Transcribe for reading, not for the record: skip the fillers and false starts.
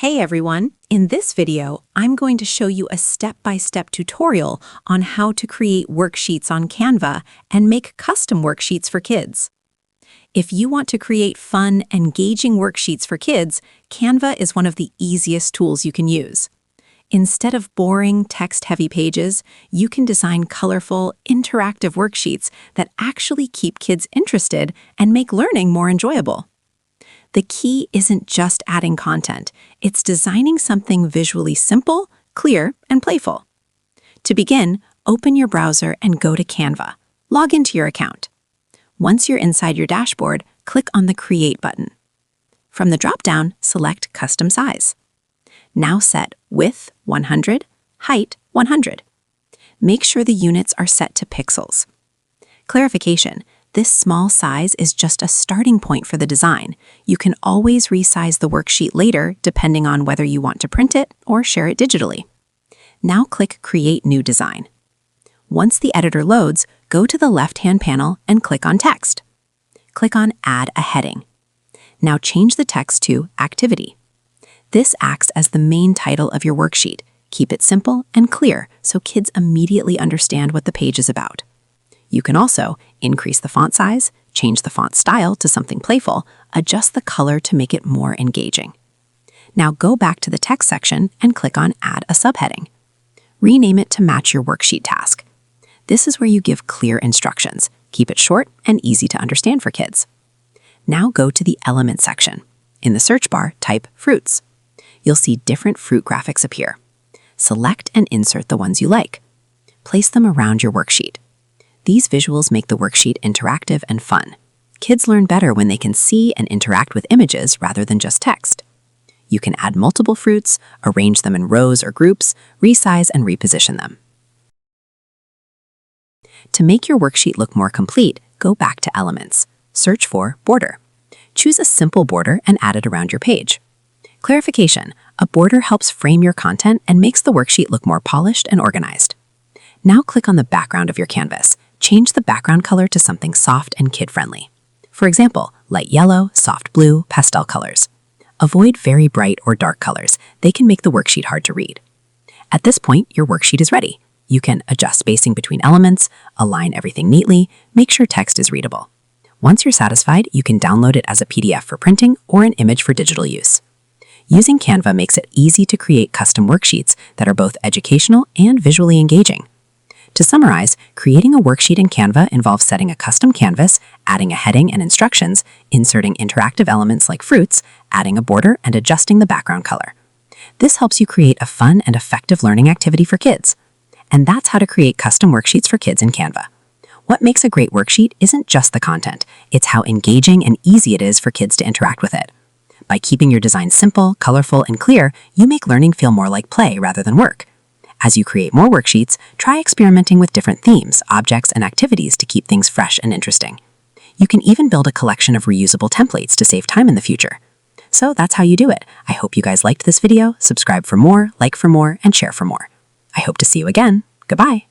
Hey everyone! In this video, I'm going to show you a step-by-step tutorial on how to create worksheets on Canva and make custom worksheets for kids. If you want to create fun, engaging worksheets for kids, Canva is one of the easiest tools you can use. Instead of boring, text-heavy pages, you can design colorful, interactive worksheets that actually keep kids interested and make learning more enjoyable. The key isn't just adding content, it's designing something visually simple, clear, and playful. To begin, open your browser and go to Canva. Log into your account. Once you're inside your dashboard, click on the Create button. From the drop-down, select Custom Size. Now set Width 100, Height 100. Make sure the units are set to pixels. Clarification: this small size is just a starting point for the design. You can always resize the worksheet later depending on whether you want to print it or share it digitally. Now click Create New Design. Once the editor loads, go to the left-hand panel and click on Text. Click on Add a Heading. Now change the text to Activity. This acts as the main title of your worksheet. Keep it simple and clear so kids immediately understand what the page is about. You can also increase the font size, change the font style to something playful, adjust the color to make it more engaging. Now go back to the text section and click on Add a Subheading. Rename it to match your worksheet task. This is where you give clear instructions. Keep it short and easy to understand for kids. Now go to the Element section. In the search bar, type Fruits. You'll see different fruit graphics appear. Select and insert the ones you like. Place them around your worksheet. These visuals make the worksheet interactive and fun. Kids learn better when they can see and interact with images rather than just text. You can add multiple fruits, arrange them in rows or groups, resize and reposition them. To make your worksheet look more complete, go back to Elements. Search for Border. Choose a simple border and add it around your page. Clarification: a border helps frame your content and makes the worksheet look more polished and organized. Now click on the background of your canvas. Change the background color to something soft and kid-friendly. For example, light yellow, soft blue, pastel colors. Avoid very bright or dark colors. They can make the worksheet hard to read. At this point, your worksheet is ready. You can adjust spacing between elements, align everything neatly, make sure text is readable. Once you're satisfied, you can download it as a PDF for printing or an image for digital use. Using Canva makes it easy to create custom worksheets that are both educational and visually engaging. To summarize, creating a worksheet in Canva involves setting a custom canvas, adding a heading and instructions, inserting interactive elements like fruits, adding a border, and adjusting the background color. This helps you create a fun and effective learning activity for kids. And that's how to create custom worksheets for kids in Canva. What makes a great worksheet isn't just the content, it's how engaging and easy it is for kids to interact with it. By keeping your design simple, colorful, and clear, you make learning feel more like play rather than work. As you create more worksheets, try experimenting with different themes, objects, and activities to keep things fresh and interesting. You can even build a collection of reusable templates to save time in the future. So that's how you do it. I hope you guys liked this video. Subscribe for more, like for more, and share for more. I hope to see you again. Goodbye.